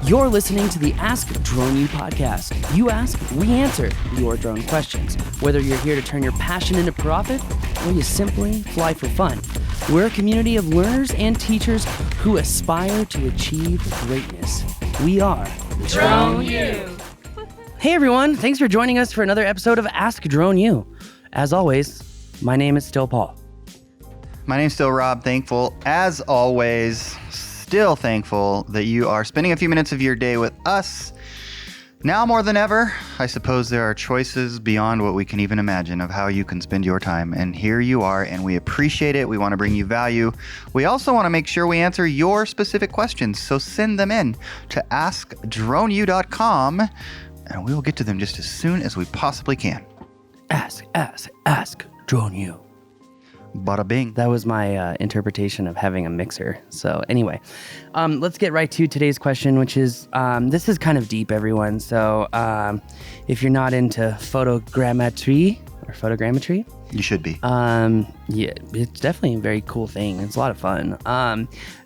You're listening to the Ask Drone U podcast. You ask, we answer your drone questions. Whether you're here to turn your passion into profit or you simply fly for fun, we're a community of learners and teachers who aspire to achieve greatness. We are Drone U. Hey everyone, thanks for joining us for another episode of Ask Drone U. As always, my name is still Paul. My name's still Rob. Thankful, as always, still thankful that you are spending a few minutes of your day with us. Now more than ever, I suppose there are choices beyond what we can even imagine of how you can spend your time. And here you are, and we appreciate it. We want to bring you value. We also want to make sure we answer your specific questions. So send them in to askdroneu.com, and we will get to them just as soon as we possibly can. Ask Drone U. Bada bing. That was my interpretation of having a mixer. So anyway, let's get right to today's question, which is, this is kind of deep, everyone. So if you're not into photogrammetry, You should be. yeah, it's definitely a very cool thing. It's a lot of fun.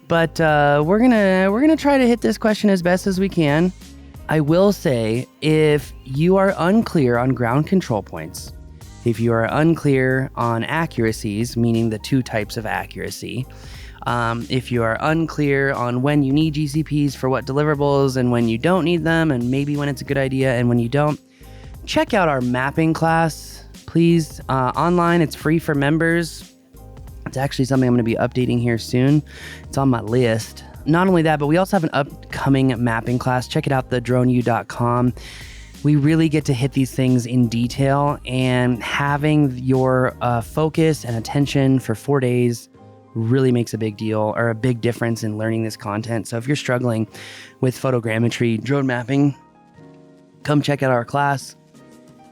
But we're gonna try to hit this question as best as we can. I will say, if you are unclear on ground control points, if you are unclear on accuracies, meaning the two types of accuracy, if you are unclear on when you need GCPs for what deliverables and when you don't need them, and maybe when it's a good idea and when you don't, check out our mapping class, please. Online, it's free for members. It's actually something I'm going to be updating here soon. It's on my list. Not only that, but we also have an upcoming mapping class. Check it out, thedroneu.com. We really get to hit these things in detail, and having your focus and attention for 4 days really makes a big deal, or a big difference in learning this content. So if you're struggling with photogrammetry, drone mapping, come check out our class,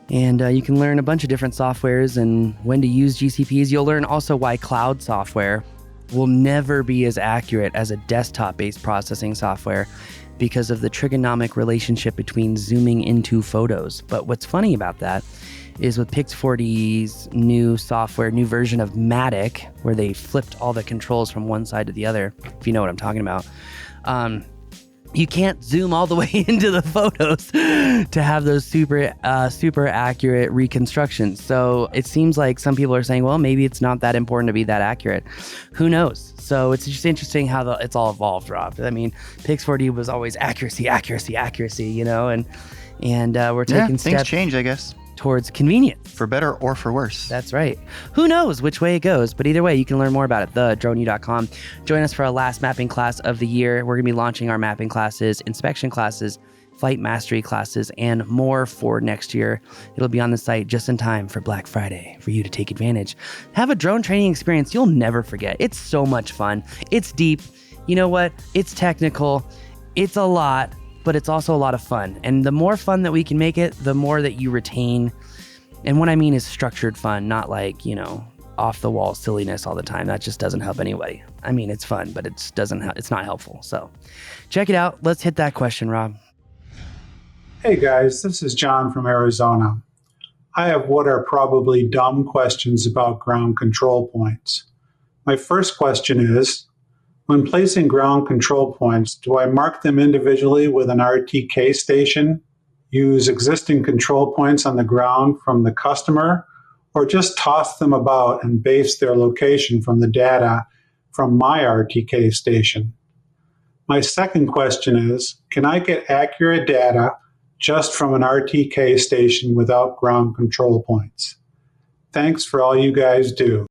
and you can learn a bunch of different softwares and when to use GCPs. You'll learn also why cloud software will never be as accurate as a desktop-based processing software, because of the trigonomic relationship between zooming into photos. But what's funny about that is with Pix4D's new software, new version of Matic, where they flipped all the controls from one side to the other, if you know what I'm talking about, you can't zoom all the way into the photos to have those super accurate reconstructions. So it seems like some people are saying, well, maybe it's not that important to be that accurate. Who knows? So it's just interesting how it's all evolved, Rob. I mean, Pix4D was always accuracy, you know, and we're taking steps. Things change, I guess. Towards convenience. For better or for worse. That's right. Who knows which way it goes, but either way, you can learn more about it, thedroneu.com. Join us for our last mapping class of the year. We're going to be launching our mapping classes, inspection classes, flight mastery classes, and more for next year. It'll be on the site just in time for Black Friday for you to take advantage. Have a drone training experience you'll never forget. It's so much fun. It's deep. You know what? It's technical. It's a lot, but it's also a lot of fun. And the more fun that we can make it, the more that you retain. And what I mean is structured fun, not like, you know, off the wall silliness all the time. That just doesn't help anybody. I mean, it's fun, but it's not helpful. So check it out. Let's hit that question, Rob. Hey guys, this is John from Arizona. I have what are probably dumb questions about ground control points. My first question is, when placing ground control points, do I mark them individually with an RTK station, use existing control points on the ground from the customer, or just toss them about and base their location from the data from my RTK station? My second question is, can I get accurate data just from an RTK station without ground control points? Thanks for all you guys do.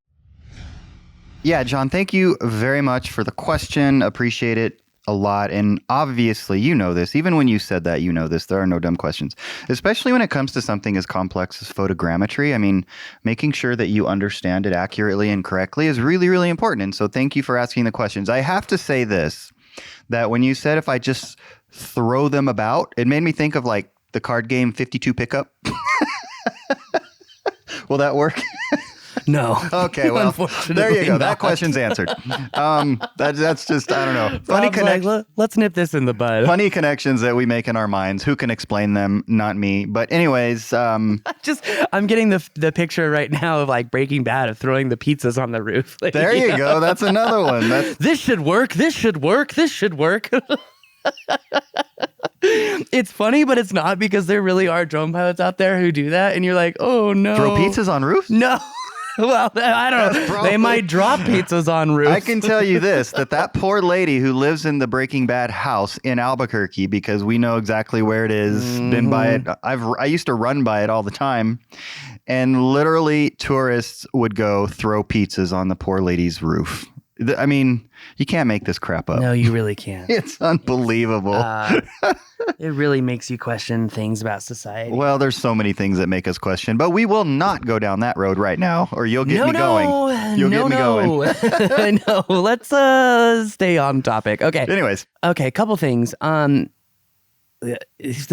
Yeah, John, thank you very much for the question. Appreciate it a lot. And obviously, you know this. Even when you said that, you know this. There are no dumb questions, especially when it comes to something as complex as photogrammetry. I mean, making sure that you understand it accurately and correctly is really, really important. And so thank you for asking the questions. I have to say this, that when you said if I just throw them about, it made me think of like the card game 52 Pickup. Will that work? No. Okay, well, there you go. Not. That question's answered. That's just, I don't know. Funny let's nip this in the bud. Funny connections that we make in our minds. Who can explain them? Not me. But anyways. I'm getting the picture right now of like Breaking Bad of throwing the pizzas on the roof. Like, there you go. That's another one. This should work. This should work. It's funny, but it's not, because there really are drone pilots out there who do that. And you're like, oh no. Throw pizzas on roofs? No. Well, I don't know. They might drop pizzas on roofs. I can tell you this, that poor lady who lives in the Breaking Bad house in Albuquerque, because we know exactly where it is, been by it. I used to run by it all the time. And literally tourists would go throw pizzas on the poor lady's roof. I mean, you can't make this crap up. No, you really can't. It's unbelievable. It really makes you question things about society. Well, there's so many things that make us question, but we will not go down that road right now, or you'll get me going. You'll get me going. No, let's stay on topic. Okay. Anyways. Okay, a couple things. The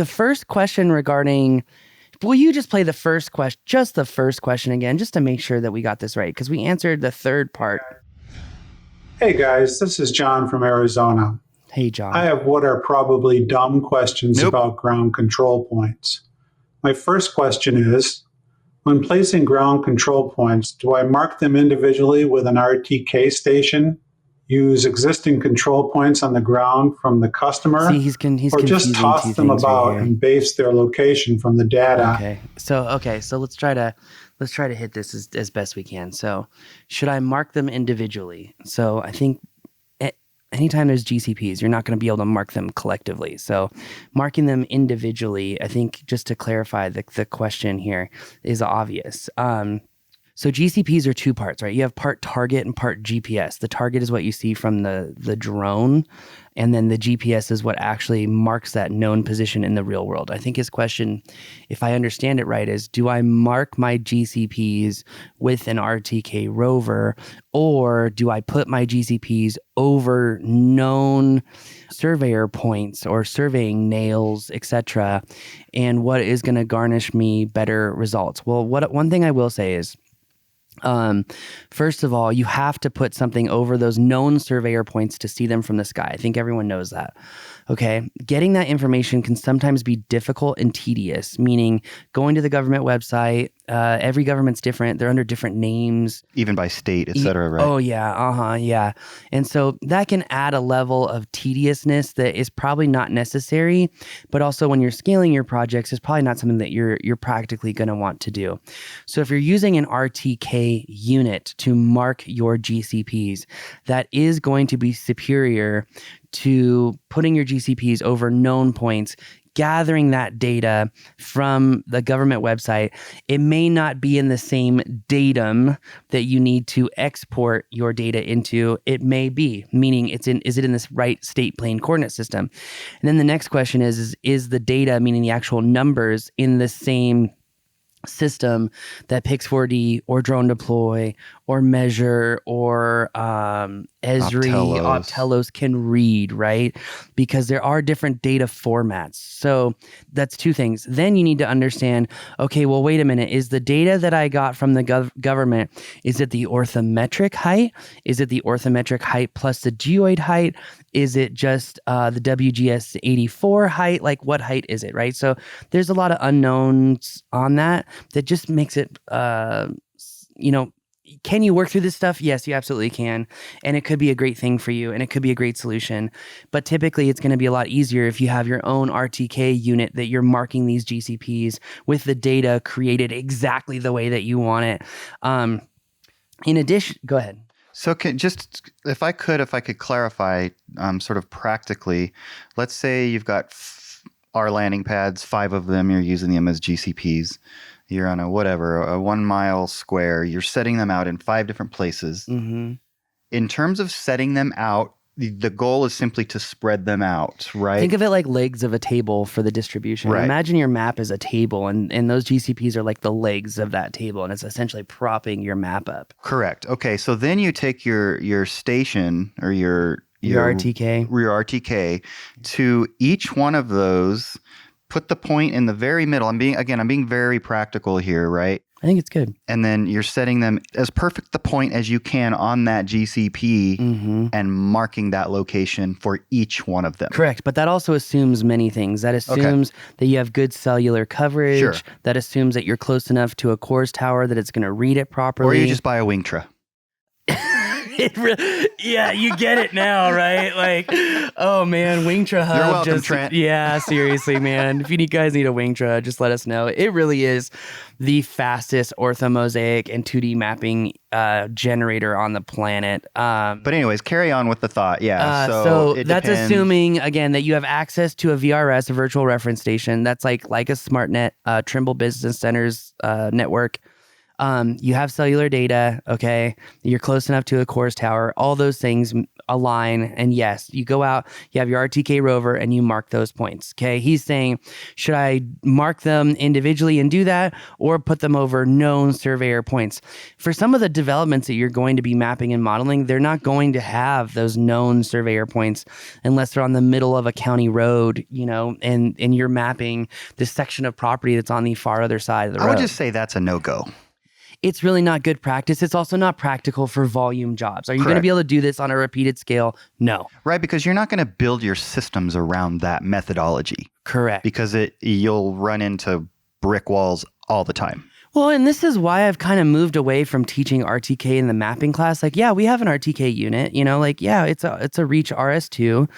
first question regarding... Will you just play the first question, just the first question again, just to make sure that we got this right? Because we answered the third part. Hey guys, this is John from Arizona. Hey, John. I have what are probably dumb questions about ground control points. My first question is, when placing ground control points, do I mark them individually with an RTK station, use existing control points on the ground from the customer, See, he's or just toss them about right and base their location from the data? Okay. So let's try to hit this as best we can. So should I mark them individually? So I think anytime there's GCPs, you're not going to be able to mark them collectively. So marking them individually, I think, just to clarify the question here, is obvious. So GCPs are two parts, right? You have part target and part GPS. The target is what you see from the drone, and then the GPS is what actually marks that known position in the real world. I think his question, if I understand it right, is do I mark my GCPs with an RTK rover, or do I put my GCPs over known surveyor points or surveying nails, etc., and what is going to garnish me better results? Well, one thing I will say is, first of all, you have to put something over those known surveyor points to see them from the sky. I think everyone knows that. Okay. Getting that information can sometimes be difficult and tedious, meaning going to the government website. Every government's different. They're under different names. Even by state, et cetera, right? Oh, yeah. Yeah. And so that can add a level of tediousness that is probably not necessary, but also when you're scaling your projects, it's probably not something that you're practically going to want to do. So if you're using an RTK unit to mark your GCPs, that is going to be superior to putting your GCPs over known points, gathering that data from the government website. It may not be in the same datum that you need to export your data into. It may be, meaning is it in this right state plane coordinate system? And then the next question is the data, meaning the actual numbers, in the same system that Pix4D or Drone Deploy or Measure or Esri, Optelos can read, right? Because there are different data formats. So that's two things. Then you need to understand, okay, well, wait a minute. Is the data that I got from the government, is it the orthometric height? Is it the orthometric height plus the geoid height? Is it just the WGS 84 height? Like, what height is it, right? So there's a lot of unknowns on that just makes it, can you work through this stuff? Yes, you absolutely can. And it could be a great thing for you, and it could be a great solution. But typically, it's going to be a lot easier if you have your own RTK unit that you're marking these GCPs with the data created exactly the way that you want it. In addition, go ahead. So if I could clarify sort of practically, let's say you've got our landing pads, 5 of them, you're using them as GCPs. You're on a 1 mile square. You're setting them out in 5 different places. Mm-hmm. In terms of setting them out, the goal is simply to spread them out, right? Think of it like legs of a table for the distribution. Right. Imagine your map as a table, and those GCPs are like the legs of that table, and it's essentially propping your map up. Correct. Okay, so then you take your station or your RTK to each one of those. Put the point in the very middle. I'm being very practical here, right? I think it's good. And then you're setting them as perfect the point as you can on that GCP, mm-hmm. and marking that location for each one of them. Correct. But that also assumes many things. That assumes that you have good cellular coverage. Sure. That assumes that you're close enough to a CORS tower that it's going to read it properly. Or you just buy a Wingtra. Yeah, you get it now, right? Like, oh man, Wingtra Hub. You're welcome, Trent. Yeah, seriously, man. If you guys need a Wingtra, just let us know. It really is the fastest orthomosaic and 2D mapping generator on the planet. But anyways, carry on with the thought. Yeah. So it that's depends. assuming, again, that you have access to a VRS, a virtual reference station. That's like a SmartNet, Trimble Business Center's network. You have cellular data, okay? You're close enough to a Coors tower. All those things align. And yes, you go out, you have your RTK rover, and you mark those points, okay? He's saying, should I mark them individually and do that, or put them over known surveyor points? For some of the developments that you're going to be mapping and modeling, they're not going to have those known surveyor points unless they're on the middle of a county road, and you're mapping this section of property that's on the far other side of the road. I would just say that's a no-go. It's really not good practice. It's also not practical for volume jobs. Are you going to be able to do this on a repeated scale? No. Right, because you're not going to build your systems around that methodology. Correct. Because you'll run into brick walls all the time. Well, and this is why I've kind of moved away from teaching RTK in the mapping class. Like, yeah, we have an RTK unit, it's a Reach RS2.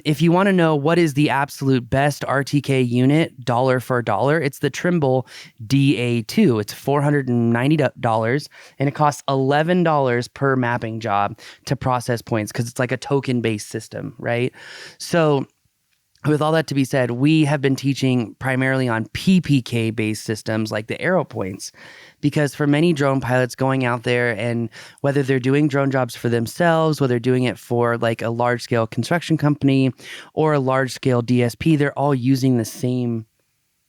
If you want to know what is the absolute best RTK unit, dollar for dollar, it's the Trimble DA2. It's $490, and it costs $11 per mapping job to process points because it's like a token-based system, right? So with all that to be said, we have been teaching primarily on PPK-based systems like the arrow points, because for many drone pilots going out there, and whether they're doing drone jobs for themselves, whether they're doing it for like a large-scale construction company or a large-scale DSP, they're all using the same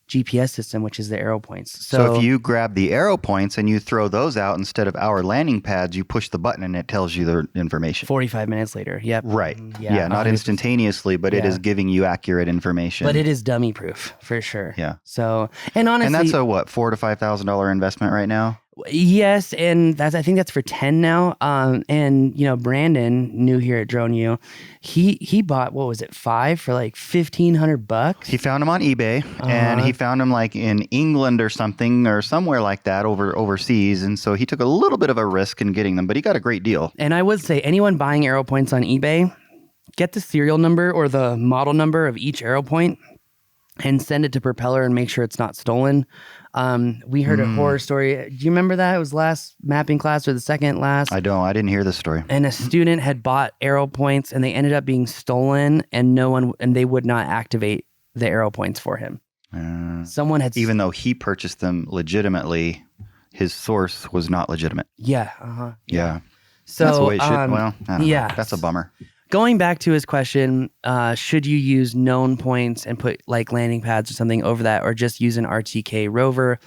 GPS system, which is the arrow points. So if you grab the arrow points and you throw those out instead of our landing pads, you push the button and it tells you the information. 45 minutes later. Yep. Right. Yeah, not 100%. Instantaneously, but it is giving you accurate information. But it is dummy proof for sure. Yeah. So, and honestly, and that's a what, $4,000 to $5,000 investment right now? Yes, and I think that's for 10 now. And Brandon, new here at Drone U, he bought, what was it, 5 for like $1,500. He found them on eBay, and he found them like in England or something, or somewhere like that overseas. And so he took a little bit of a risk in getting them, but he got a great deal. And I would say anyone buying arrow points on eBay, get the serial number or the model number of each arrow point and send it to Propeller and make sure it's not stolen. We heard a horror story. Do you remember that? It was last mapping class or the second last. I didn't hear this story. And a student had bought arrow points and they ended up being stolen, and they would not activate the arrow points for him. Someone had, even though he purchased them legitimately, his source was not legitimate. Yeah. Yeah. So that's the way it should. Well, I don't know. That's a bummer. Going back to his question, should you use known points and put like landing pads or something over that, or just use an RTK rover?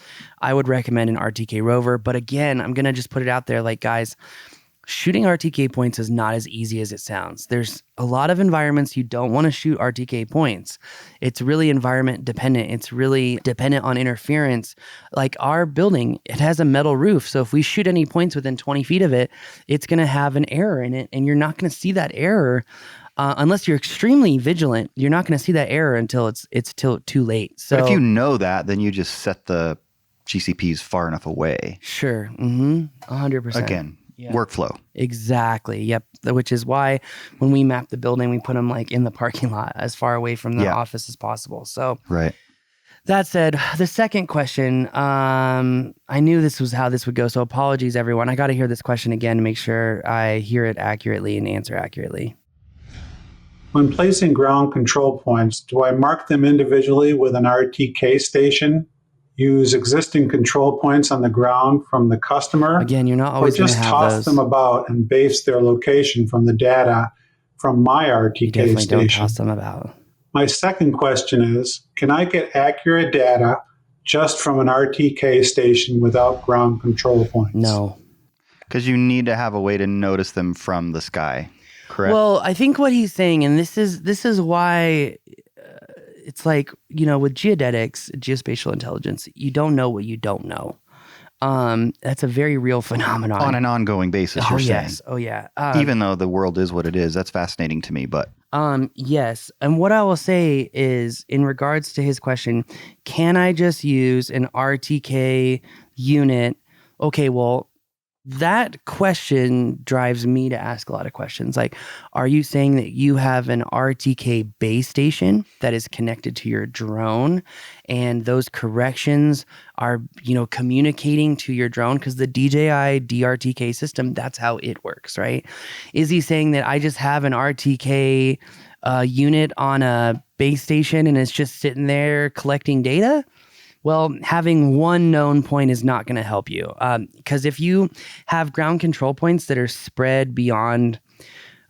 I would recommend an RTK rover. But again, I'm going to just put it out there, like, guys, shooting RTK points is not as easy as it sounds. There's a lot of environments you don't want to shoot RTK points. It's really environment dependent. It's really dependent on interference. Like our building, it has a metal roof. So if we shoot any points within 20 feet of it, it's going to have an error in it. And you're not going to see that error unless you're extremely vigilant. You're not going to see that error until it's too late. So but if you know that, then you just set the GCPs far enough away. Sure. 100%. Again. Yeah. Workflow. Exactly. Yep. Which is why when we map the building, we put them like in the parking lot as far away from the office as possible. So right. That said, the second question, I knew this was how this would go. So apologies, everyone. I got to hear this question again to make sure I hear it accurately and answer accurately. When placing ground control points, do I mark them individually with an RTK station? Use existing control points on the ground from the customer? Again, you're not always going to have those. Or just toss them about and base their location from the data from my RTK definitely station? Don't toss them about. My second question is, can I get accurate data just from an RTK station without ground control points? No. Because you need to have a way to notice them from the sky, correct? Well, I think what he's saying, and this is why it's like, with geodetics, geospatial intelligence, you don't know what you don't know. That's a very real phenomenon. On an ongoing basis, you're saying. Yes. Oh, yeah. Even though the world is what it is, that's fascinating to me, but... Yes. And what I will say is, in regards to his question, can I just use an RTK unit? Okay, well, That question drives me to ask a lot of questions. Like, are you saying that you have an RTK base station that is connected to your drone and those corrections are, communicating to your drone? Because the DJI DRTK system, that's how it works, right? Is he saying that I just have an RTK unit on a base station and it's just sitting there collecting data? Well, having one known point is not going to help you, because if you have ground control points that are spread beyond,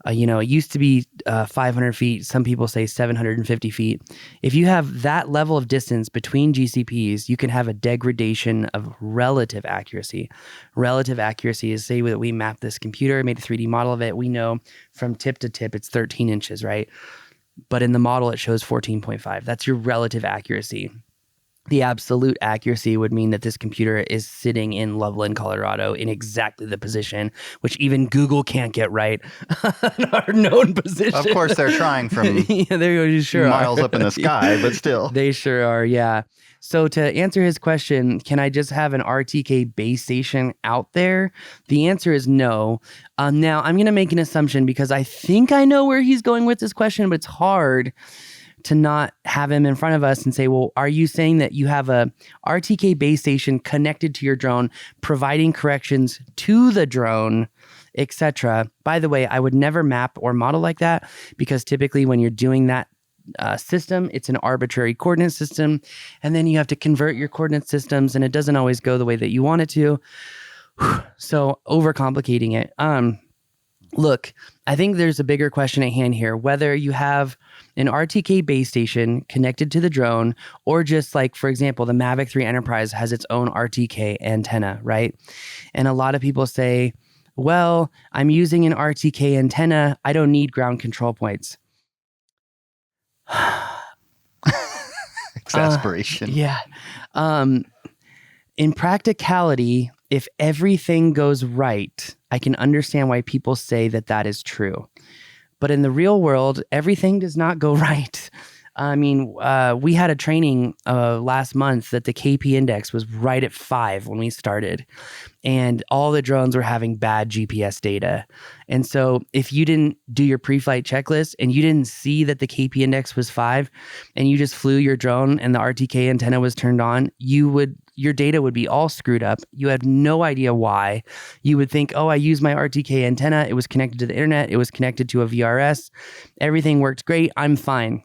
it used to be 500 feet. Some people say 750 feet. If you have that level of distance between GCPs, you can have a degradation of relative accuracy. Relative accuracy is, say that we map this computer, made a 3D model of it. We know from tip to tip, it's 13 inches, right? But in the model, it shows 14.5. That's your relative accuracy. The absolute accuracy would mean that this computer is sitting in Loveland, Colorado in exactly the position, which even Google can't get right. Our known position. Of course, they're trying from yeah, they sure miles are. up in the sky, but still. They sure are, yeah. So to answer his question, can I just have an RTK base station out there? The answer is no. Now, I'm going to make an assumption because I think I know where he's going with this question, but it's hard to not have him in front of us and say, well, are you saying that you have a RTK base station connected to your drone, providing corrections to the drone, etc.? By the way, I would never map or model like that because typically when you're doing that system, it's an arbitrary coordinate system. And then you have to convert your coordinate systems and it doesn't always go the way that you want it to. So overcomplicating it. Look, I think there's a bigger question at hand here, whether you have an RTK base station connected to the drone or just like, for example, the Mavic 3 Enterprise has its own RTK antenna, right? And a lot of people say, well, I'm using an RTK antenna. I don't need ground control points. Exasperation. Yeah. In practicality, if everything goes right, I can understand why people say that that is true. But in the real world, everything does not go right. I mean, we had a training last month that the KP index was right at 5 when we started. And all the drones were having bad GPS data. And so if you didn't do your pre-flight checklist and you didn't see that the KP index was 5 and you just flew your drone and the RTK antenna was turned on, your data would be all screwed up. You had no idea why. You would think, oh, I used my RTK antenna. It was connected to the internet. It was connected to a VRS. Everything worked great. I'm fine.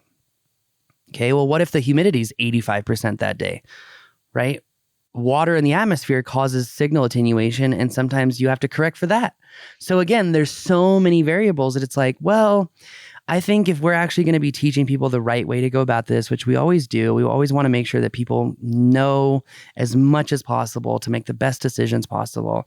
Okay, well, what if the humidity is 85% that day, right? Water in the atmosphere causes signal attenuation, and sometimes you have to correct for that. So again, there's so many variables that it's like, well, I think if we're actually going to be teaching people the right way to go about this, which we always do, we always want to make sure that people know as much as possible to make the best decisions possible.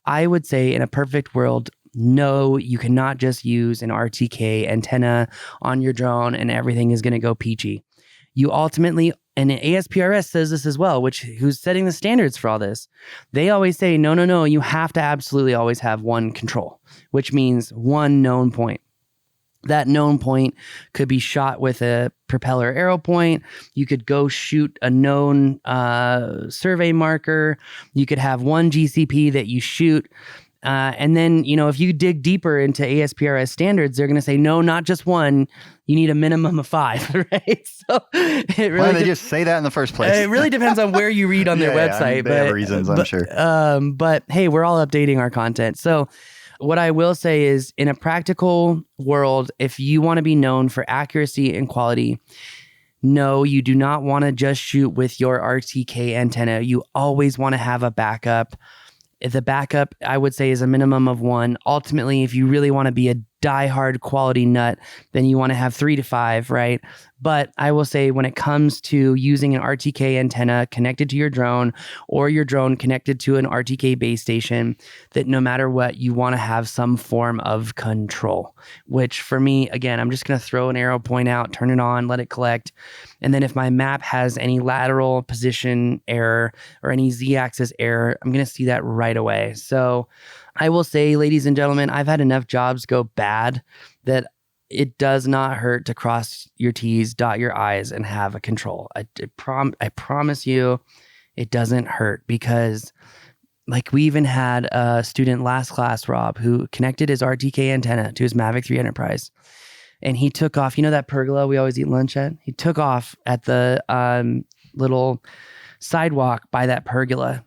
I would say in a perfect world, no, you cannot just use an RTK antenna on your drone and everything is going to go peachy. You ultimately, and ASPRS says this as well, who's setting the standards for all this. They always say, no, you have to absolutely always have one control, which means one known point. That known point could be shot with a propeller arrow point. You could go shoot a known survey marker. You could have one GCP that you shoot. And then, if you dig deeper into ASPRS standards, they're going to say, no, not just one. You need a minimum of 5, right? So it really Why did they just say that in the first place? It really depends on where you read on their website. I mean, they have reasons, I'm sure. But hey, we're all updating our content. So what I will say is, in a practical world, if you want to be known for accuracy and quality, no, you do not want to just shoot with your RTK antenna. You always want to have a backup. The backup, I would say, is a minimum of 1. Ultimately, if you really want to be a diehard quality nut, then you want to have 3 to 5, right? But I will say, when it comes to using an RTK antenna connected to your drone or your drone connected to an RTK base station, that no matter what, you want to have some form of control, which for me, again, I'm just going to throw an arrow point out, turn it on, let it collect. And then if my map has any lateral position error or any Z-axis error, I'm going to see that right away. So I will say, ladies and gentlemen, I've had enough jobs go bad that it does not hurt to cross your T's, dot your I's, and have a control. I promise you, it doesn't hurt, because Like we even had a student last class, Rob, who connected his RTK antenna to his Mavic 3 Enterprise. And he took off, that pergola we always eat lunch at? He took off at the little sidewalk by that pergola.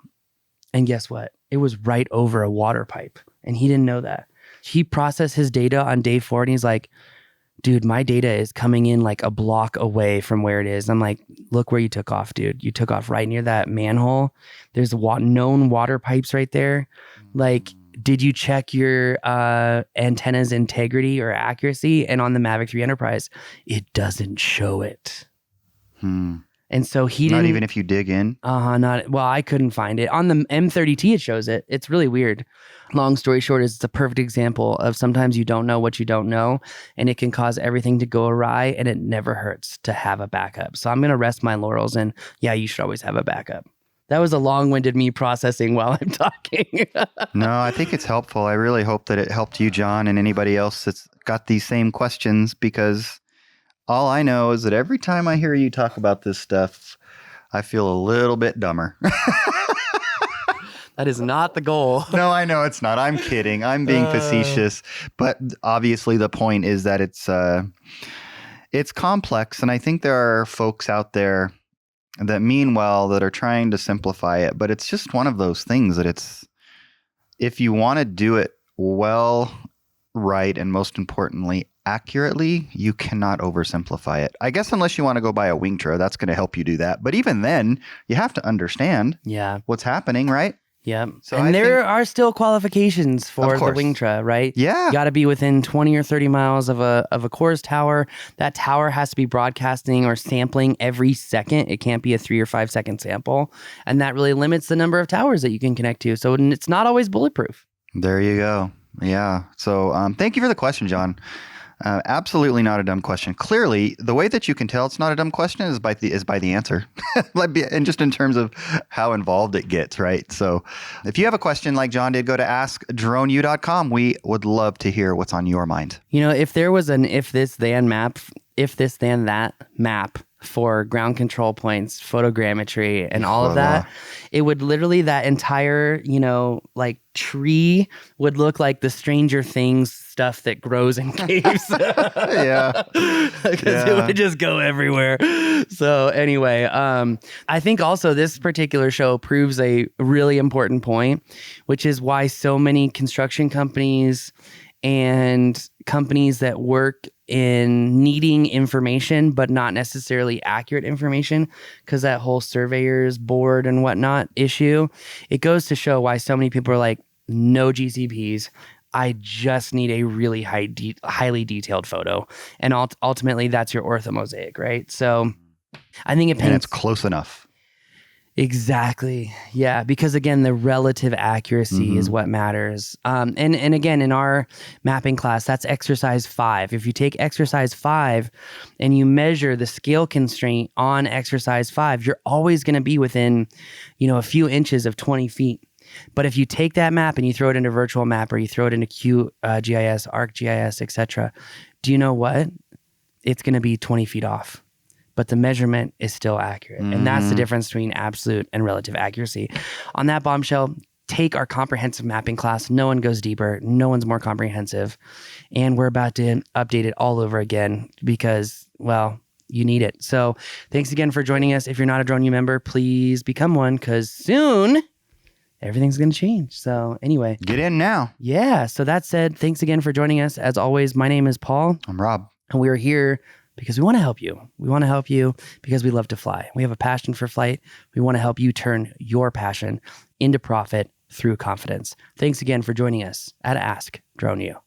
And guess what? It was right over a water pipe. And he didn't know that. He processed his data on day 4 and he's like, dude, my data is coming in like a block away from where it is. I'm like, look where you took off, dude. You took off right near that manhole. There's known water pipes right there. Like, did you check your antenna's integrity or accuracy? And on the Mavic 3 Enterprise, it doesn't show it. And so he didn't. Not even if you dig in? I couldn't find it. On the M30T, it shows it. It's really weird. Long story short is it's a perfect example of sometimes you don't know what you don't know, and it can cause everything to go awry, and it never hurts to have a backup. So I'm going to rest my laurels, and yeah, you should always have a backup. That was a long-winded me processing while I'm talking. No, I think it's helpful. I really hope that it helped you, John, and anybody else that's got these same questions, because all I know is that every time I hear you talk about this stuff, I feel a little bit dumber. That is not the goal. No, I know it's not. I'm kidding. I'm being facetious. But obviously the point is that it's complex. And I think there are folks out there that mean well, that are trying to simplify it. But it's just one of those things that if you want to do it well, right, and most importantly, accurately, you cannot oversimplify it. I guess unless you want to go buy a Wingtra, that's going to help you do that. But even then, you have to understand what's happening, right? Yeah. So and there are still qualifications for the Wingtra, right? Yeah. You got to be within 20 or 30 miles of a Coors tower. That tower has to be broadcasting or sampling every second. It can't be a 3 or 5 second sample. And that really limits the number of towers that you can connect to. So it's not always bulletproof. There you go. Yeah. So thank you for the question, John. Absolutely not a dumb question. Clearly, the way that you can tell it's not a dumb question is by the answer, and just in terms of how involved it gets, right? So, if you have a question like John did, go to askdroneu.com. We would love to hear what's on your mind. If there was an if this then that map for ground control points, photogrammetry, and all of that, it would literally, that entire, like tree would look like the Stranger Things stuff that grows in caves. Yeah. Because it would just go everywhere. So anyway, I think also this particular show proves a really important point, which is why so many construction companies and companies that work in needing information, but not necessarily accurate information, because that whole surveyor's board and whatnot issue, it goes to show why so many people are like, no GCPs. I just need a really highly detailed photo. And ultimately, that's your orthomosaic, right? So I think it paints... And it's close enough. Exactly. Yeah. Because again, the relative accuracy is what matters. And again, in our mapping class, that's exercise 5. If you take exercise 5 and you measure the scale constraint on exercise 5, you're always going to be within, a few inches of 20 feet. But if you take that map and you throw it into virtual map, or you throw it into QGIS, ArcGIS, etc., do you know what? It's going to be 20 feet off. But the measurement is still accurate. And that's the difference between absolute and relative accuracy. On that bombshell, take our comprehensive mapping class. No one goes deeper. No one's more comprehensive. And we're about to update it all over again because, you need it. So thanks again for joining us. If you're not a DroneU member, please become one, because soon everything's going to change. So anyway. Get in now. Yeah. So that said, thanks again for joining us. As always, my name is Paul. I'm Rob. And we are here because we want to help you. We want to help you because we love to fly. We have a passion for flight. We want to help you turn your passion into profit through confidence. Thanks again for joining us at Ask Drone U.